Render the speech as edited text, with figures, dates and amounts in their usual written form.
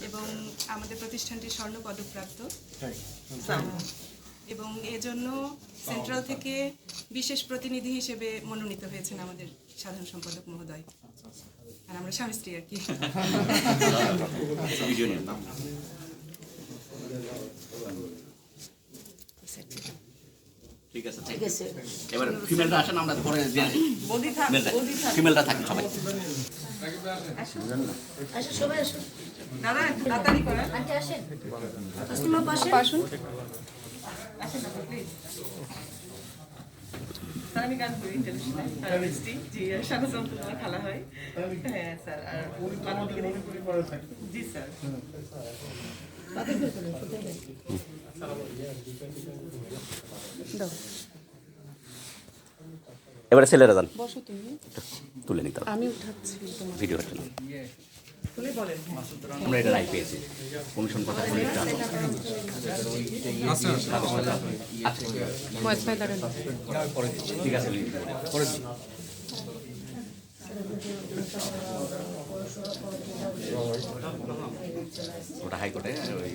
এবং আমাদের প্রতিষ্ঠানটি স্বর্ণ পদকপ্রাপ্ত এবং এজন্য সেন্ট্রাল থেকে বিশেষ প্রতিনিধি হিসেবে মনোনীত হয়েছেন আমাদের সাধারণ সম্পাদক মহোদয়। আর আমরা স্বামী স্ত্রী আর কি। ঠিক আছে, ঠিক আছে। এবার ফিমেলটা আসেন, আমরা পরে ফিমেলটা থাকি সবাই। আসুন সবাই আসুন। দাদা একটু তাড়াতাড়ি করেন। আন্টি আসেন। আসুন পাশে আসুন। আসেন আপনি প্লিজ। স্যার আমি গান করি টেলিভিশনে। মিষ্টি জি স্বাগতম তোমার খেলা হয়। হ্যাঁ স্যার। আর জি স্যার। এবারে ছেলেরা যান, বসো তুমি। তুলে নিতে হবে, আমি উঠাচ্ছি তোমার। ভিডিও হচ্ছে না। খুলে বলেন। আমরা এটা রায় পেয়েছি, কমিশন কথা বলে এটা মহেশ ভাই দাঁড়ান। ঠিক আছে, পরে দিই। ওটা হাইকোর্টে ওই